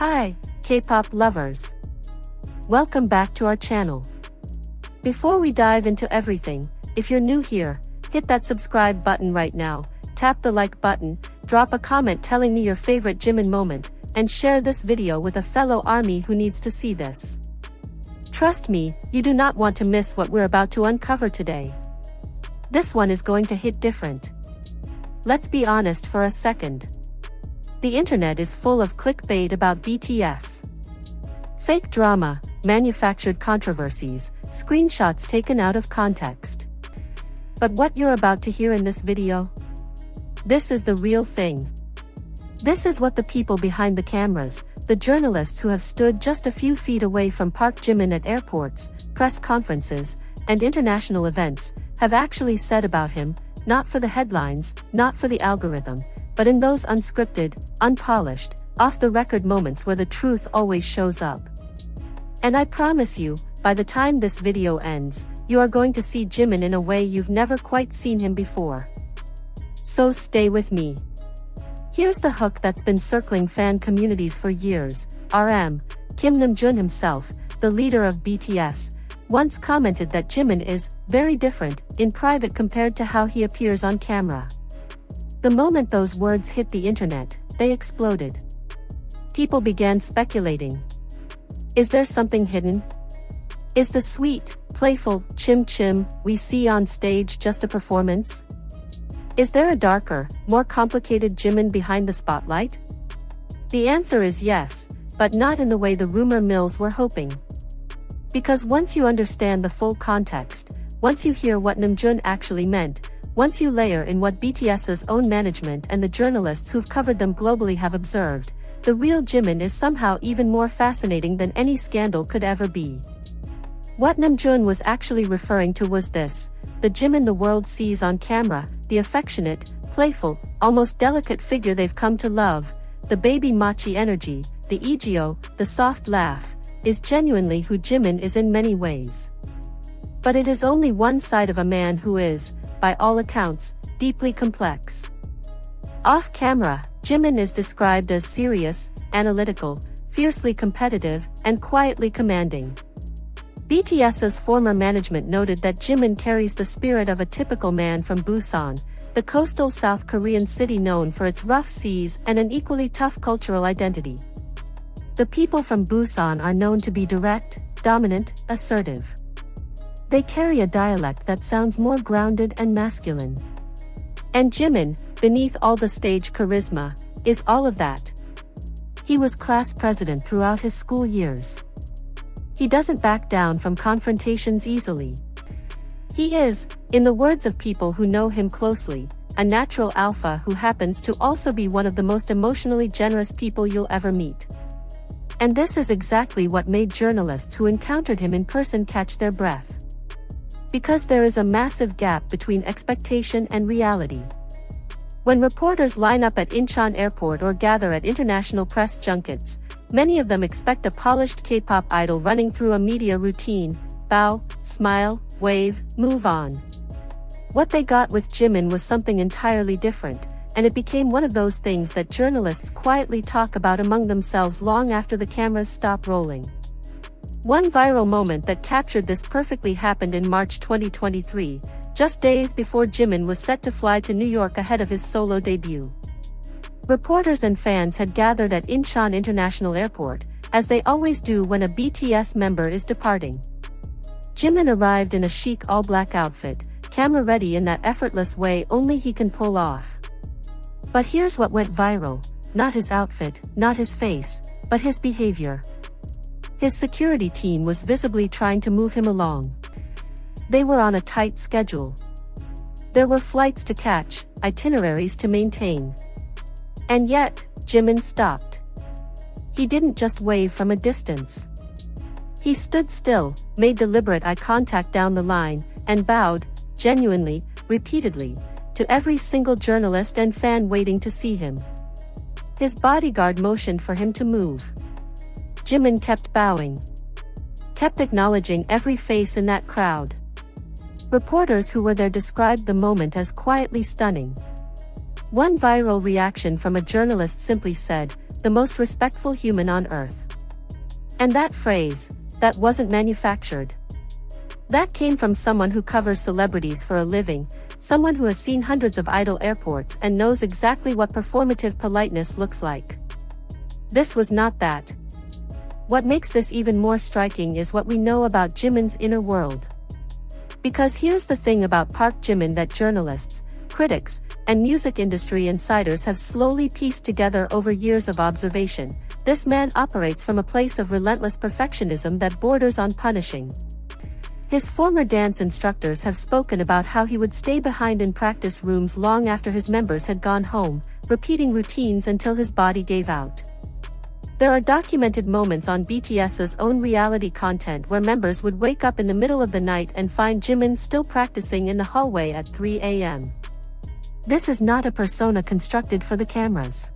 Hi, K-pop lovers. Welcome back to our channel. Before we dive into everything, if you're new here, hit that subscribe button right now, tap the like button, drop a comment telling me your favorite Jimin moment, and share this video with a fellow ARMY who needs to see this. Trust me, you do not want to miss what we're about to uncover today. This one is going to hit different. Let's be honest for a second. The internet is full of clickbait about BTS. Fake drama, manufactured controversies, screenshots taken out of context. But what you're about to hear in this video? This is the real thing. This is what the people behind the cameras, the journalists who have stood just a few feet away from Park Jimin at airports, press conferences, and international events, have actually said about him, not for the headlines, not for the algorithm, but in those unscripted, unpolished, off-the-record moments where the truth always shows up. And I promise you, by the time this video ends, you are going to see Jimin in a way you've never quite seen him before. So stay with me. Here's the hook that's been circling fan communities for years. RM, Kim Namjoon himself, the leader of BTS, once commented that Jimin is very different in private compared to how he appears on camera. The moment those words hit the internet, they exploded. People began speculating. Is there something hidden? Is the sweet, playful chim we see on stage just a performance? Is there a darker, more complicated Jimin behind the spotlight? The answer is yes, but not in the way the rumor mills were hoping. Because once you understand the full context, once you hear what Namjoon actually meant, once you layer in what BTS's own management and the journalists who've covered them globally have observed, the real Jimin is somehow even more fascinating than any scandal could ever be. What Namjoon was actually referring to was this: the Jimin the world sees on camera, the affectionate, playful, almost delicate figure they've come to love, the baby machi energy, the ego, the soft laugh, is genuinely who Jimin is in many ways. But it is only one side of a man who is, by all accounts, deeply complex. Off-camera, Jimin is described as serious, analytical, fiercely competitive, and quietly commanding. BTS's former management noted that Jimin carries the spirit of a typical man from Busan, the coastal South Korean city known for its rough seas and an equally tough cultural identity. The people from Busan are known to be direct, dominant, assertive. They carry a dialect that sounds more grounded and masculine. And Jimin, beneath all the stage charisma, is all of that. He was class president throughout his school years. He doesn't back down from confrontations easily. He is, in the words of people who know him closely, a natural alpha who happens to also be one of the most emotionally generous people you'll ever meet. And this is exactly what made journalists who encountered him in person catch their breath. Because there is a massive gap between expectation and reality. When reporters line up at Incheon Airport or gather at international press junkets, many of them expect a polished K-pop idol running through a media routine: bow, smile, wave, move on. What they got with Jimin was something entirely different, and it became one of those things that journalists quietly talk about among themselves long after the cameras stop rolling. One viral moment that captured this perfectly happened in March 2023, just days before Jimin was set to fly to New York ahead of his solo debut. Reporters and fans had gathered at Incheon International Airport, as they always do when a BTS member is departing. Jimin arrived in a chic all-black outfit, camera-ready in that effortless way only he can pull off. But here's what went viral: not his outfit, not his face, but his behavior. His security team was visibly trying to move him along. They were on a tight schedule. There were flights to catch, itineraries to maintain. And yet, Jimin stopped. He didn't just wave from a distance. He stood still, made deliberate eye contact down the line, and bowed, genuinely, repeatedly, to every single journalist and fan waiting to see him. His bodyguard motioned for him to move. Jimin kept bowing. Kept acknowledging every face in that crowd. Reporters who were there described the moment as quietly stunning. One viral reaction from a journalist simply said, the most respectful human on earth. And that phrase, that wasn't manufactured. That came from someone who covers celebrities for a living, someone who has seen hundreds of idol airports and knows exactly what performative politeness looks like. This was not that. What makes this even more striking is what we know about Jimin's inner world. Because here's the thing about Park Jimin that journalists, critics, and music industry insiders have slowly pieced together over years of observation. This man operates from a place of relentless perfectionism that borders on punishing. His former dance instructors have spoken about how he would stay behind in practice rooms long after his members had gone home, repeating routines until his body gave out. There are documented moments on BTS's own reality content where members would wake up in the middle of the night and find Jimin still practicing in the hallway at 3 a.m. This is not a persona constructed for the cameras.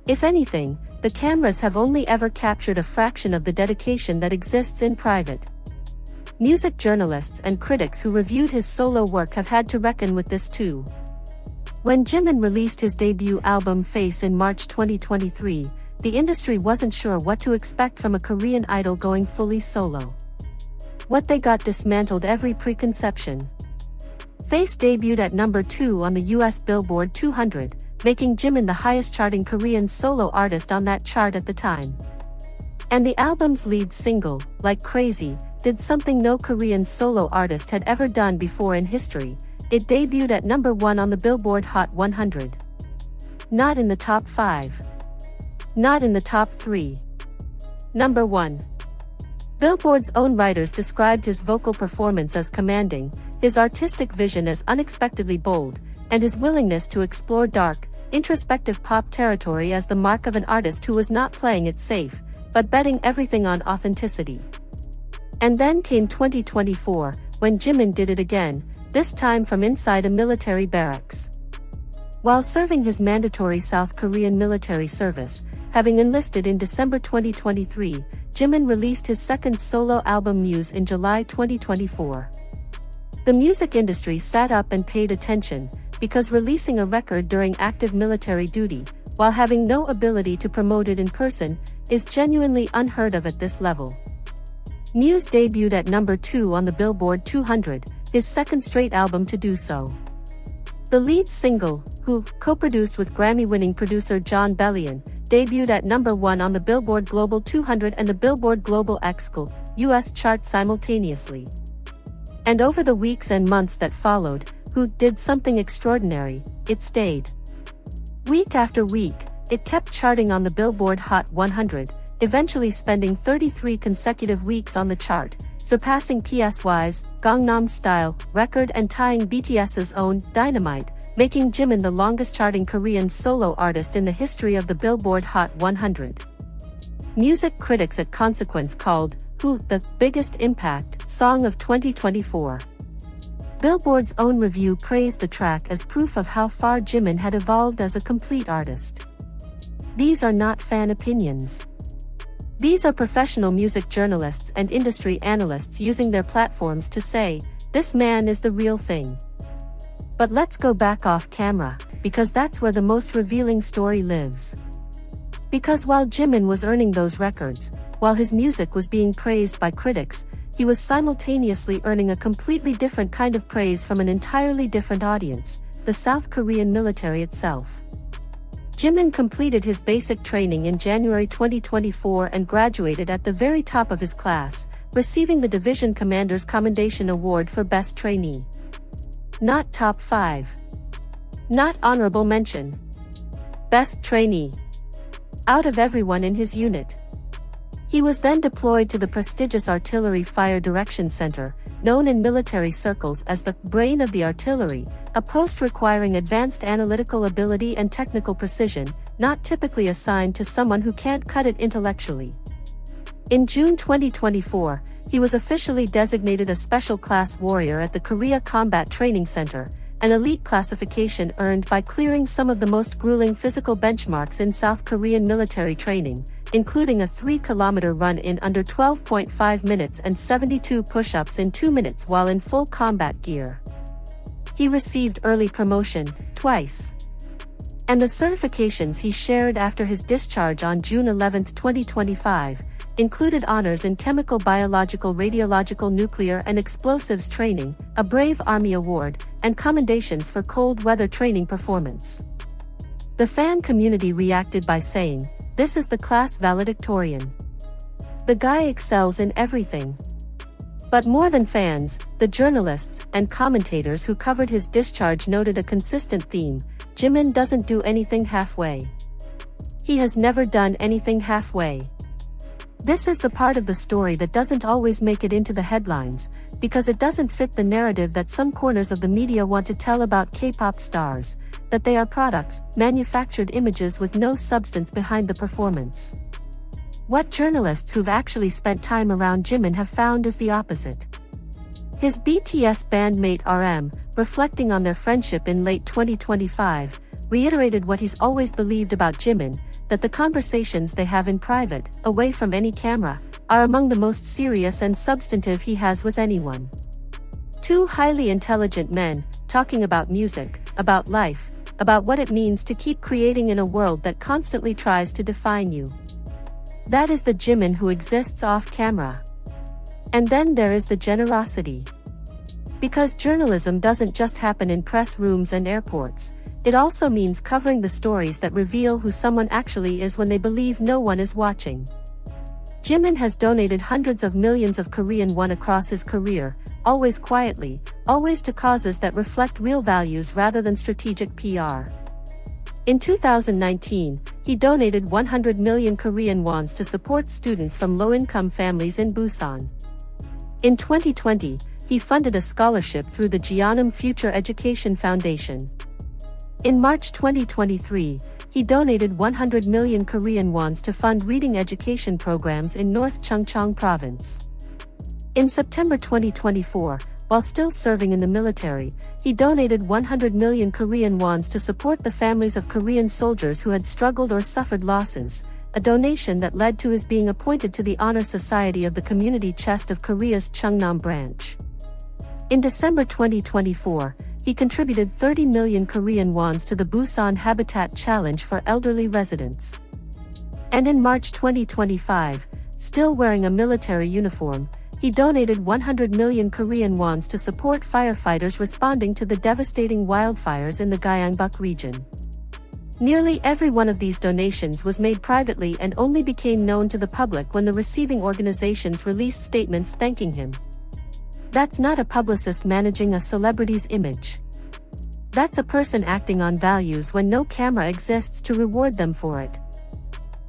If anything, the cameras have only ever captured a fraction of the dedication that exists in private. Music journalists and critics who reviewed his solo work have had to reckon with this too. When Jimin released his debut album Face in March 2023, the industry wasn't sure what to expect from a Korean idol going fully solo. What they got dismantled every preconception. Face debuted at number 2 on the US Billboard 200, making Jimin the highest charting Korean solo artist on that chart at the time. And the album's lead single, Like Crazy, did something no Korean solo artist had ever done before in history. It debuted at number 1 on the Billboard Hot 100. Not in the top 5. Not in the top 3. Number 1. Billboard's own writers described his vocal performance as commanding, his artistic vision as unexpectedly bold, and his willingness to explore dark, introspective pop territory as the mark of an artist who was not playing it safe, but betting everything on authenticity. And then came 2024, when Jimin did it again, this time from inside a military barracks. While serving his mandatory South Korean military service, having enlisted in December 2023, Jimin released his second solo album Muse in July 2024. The music industry sat up and paid attention, because releasing a record during active military duty, while having no ability to promote it in person, is genuinely unheard of at this level. Muse debuted at number 2 on the Billboard 200, his second straight album to do so. The lead single, Who, co-produced with Grammy-winning producer Jon Bellion, debuted at number 1 on the Billboard Global 200 and the Billboard Global XL US chart simultaneously. And over the weeks and months that followed, Who did something extraordinary. It stayed. Week after week, it kept charting on the Billboard Hot 100, eventually spending 33 consecutive weeks on the chart, surpassing PSY's Gangnam Style record and tying BTS's own Dynamite, making Jimin the longest charting Korean solo artist in the history of the Billboard Hot 100. Music critics at Consequence called Who the biggest impact song of 2024. Billboard's own review praised the track as proof of how far Jimin had evolved as a complete artist. These are not fan opinions. These are professional music journalists and industry analysts using their platforms to say, this man is the real thing. But let's go back off camera, because that's where the most revealing story lives. Because while Jimin was earning those records, while his music was being praised by critics, he was simultaneously earning a completely different kind of praise from an entirely different audience, the South Korean military itself. Jimin completed his basic training in January 2024 and graduated at the very top of his class, receiving the Division Commander's Commendation Award for Best Trainee. Not top 5. Not honorable mention. Best Trainee. Out of everyone in his unit. He was then deployed to the prestigious Artillery Fire Direction Center, known in military circles as the brain of the artillery, a post requiring advanced analytical ability and technical precision, not typically assigned to someone who can't cut it intellectually. In June 2024, he was officially designated a Special Class Warrior at the Korea Combat Training Center, an elite classification earned by clearing some of the most grueling physical benchmarks in South Korean military training, including a 3-kilometer run in under 12.5 minutes and 72 push-ups in 2 minutes while in full combat gear. He received early promotion, twice. And the certifications he shared after his discharge on June 11, 2025, included honors in chemical, biological, radiological, nuclear, and explosives training, a Brave Army Award, and commendations for cold weather training performance. The fan community reacted by saying, "This is the class valedictorian. The guy excels in everything." But more than fans, the journalists and commentators who covered his discharge noted a consistent theme: Jimin doesn't do anything halfway. He has never done anything halfway. This is the part of the story that doesn't always make it into the headlines, because it doesn't fit the narrative that some corners of the media want to tell about K-pop stars, that they are products, manufactured images with no substance behind the performance. What journalists who've actually spent time around Jimin have found is the opposite. His BTS bandmate RM, reflecting on their friendship in late 2025, reiterated what he's always believed about Jimin, that the conversations they have in private, away from any camera, are among the most serious and substantive he has with anyone. Two highly intelligent men, talking about music, about life, about what it means to keep creating in a world that constantly tries to define you. That is the Jimin who exists off camera. And then there is the generosity. Because journalism doesn't just happen in press rooms and airports, it also means covering the stories that reveal who someone actually is when they believe no one is watching. Jimin has donated hundreds of millions of Korean won across his career, always quietly, always to causes that reflect real values rather than strategic PR. In 2019, he donated 100 million Korean wons to support students from low-income families in Busan. In 2020, he funded a scholarship through the Jeonnam Future Education Foundation. In March 2023, he donated 100 million Korean wons to fund reading education programs in North Chungcheong Province. In September 2024, while still serving in the military, he donated 100 million Korean wons to support the families of Korean soldiers who had struggled or suffered losses, a donation that led to his being appointed to the Honor Society of the Community Chest of Korea's Chungnam branch. In December 2024, he contributed 30 million Korean wons to the Busan Habitat Challenge for elderly residents. And in March 2025, still wearing a military uniform, he donated 100 million Korean wons to support firefighters responding to the devastating wildfires in the Gyeongbuk region. Nearly every one of these donations was made privately and only became known to the public when the receiving organizations released statements thanking him. That's not a publicist managing a celebrity's image. That's a person acting on values when no camera exists to reward them for it.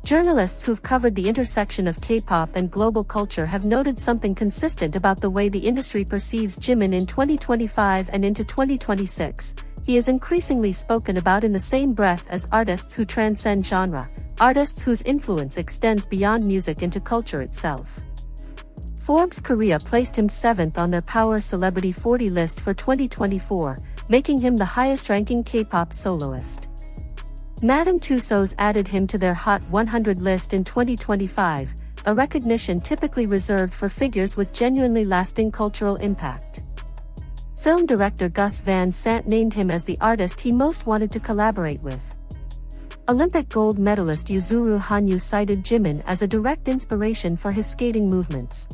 Journalists who've covered the intersection of K-pop and global culture have noted something consistent about the way the industry perceives Jimin in 2025 and into 2026. He is increasingly spoken about in the same breath as artists who transcend genre, artists whose influence extends beyond music into culture itself. Forbes Korea placed him 7th on their Power Celebrity 40 list for 2024, making him the highest-ranking K-pop soloist. Madame Tussauds added him to their Hot 100 list in 2025, a recognition typically reserved for figures with genuinely lasting cultural impact. Film director Gus Van Sant named him as the artist he most wanted to collaborate with. Olympic gold medalist Yuzuru Hanyu cited Jimin as a direct inspiration for his skating movements.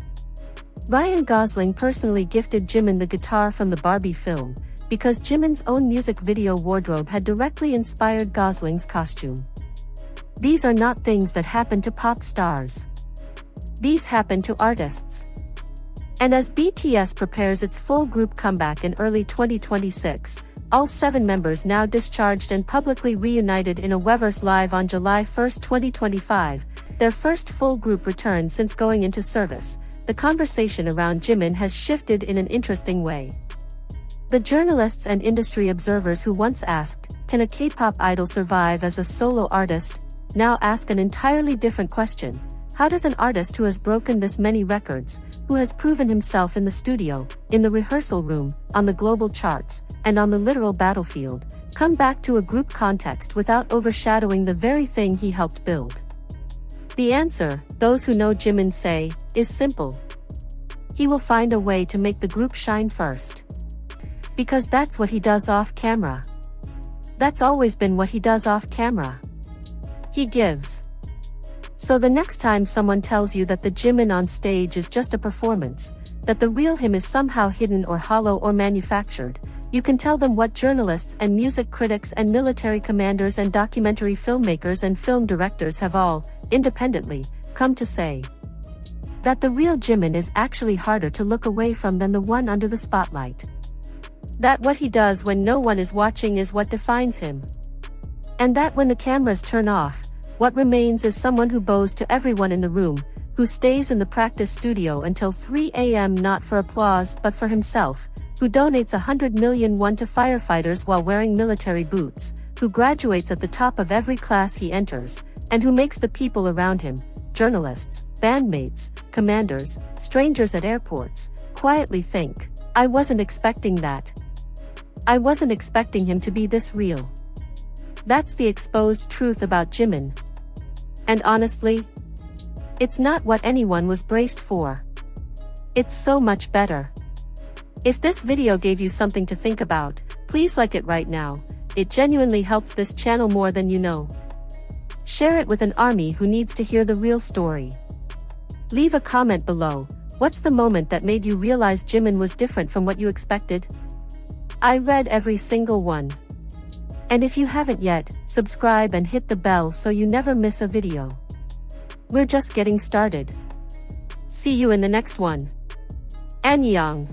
Ryan Gosling personally gifted Jimin the guitar from the Barbie film, because Jimin's own music video wardrobe had directly inspired Gosling's costume. These are not things that happen to pop stars. These happen to artists. And as BTS prepares its full group comeback in early 2026, all 7 members now discharged and publicly reunited in a Weverse Live on July 1, 2025, their first full group return since going into service, the conversation around Jimin has shifted in an interesting way. The journalists and industry observers who once asked, "Can a K-pop idol survive as a solo artist?" now ask an entirely different question. How does an artist who has broken this many records, who has proven himself in the studio, in the rehearsal room, on the global charts, and on the literal battlefield, come back to a group context without overshadowing the very thing he helped build? The answer, those who know Jimin say, is simple. He will find a way to make the group shine first. Because that's what he does off camera. That's always been what he does off camera. He gives. So the next time someone tells you that the Jimin on stage is just a performance, that the real him is somehow hidden or hollow or manufactured, you can tell them what journalists and music critics and military commanders and documentary filmmakers and film directors have all, independently, come to say. That the real Jimin is actually harder to look away from than the one under the spotlight. That what he does when no one is watching is what defines him. And that when the cameras turn off, what remains is someone who bows to everyone in the room, who stays in the practice studio until 3 a.m. not for applause but for himself, who donates 100 million won to firefighters while wearing military boots, who graduates at the top of every class he enters, and who makes the people around him, journalists, bandmates, commanders, strangers at airports, quietly think, I wasn't expecting that. I wasn't expecting him to be this real. That's the exposed truth about Jimin. And honestly, it's not what anyone was braced for. It's so much better. If this video gave you something to think about, please like it right now. It genuinely helps this channel more than you know. Share it with an army who needs to hear the real story. Leave a comment below. What's the moment that made you realize Jimin was different from what you expected? I read every single one. And if you haven't yet, subscribe and hit the bell so you never miss a video. We're just getting started. See you in the next one. Annyeong.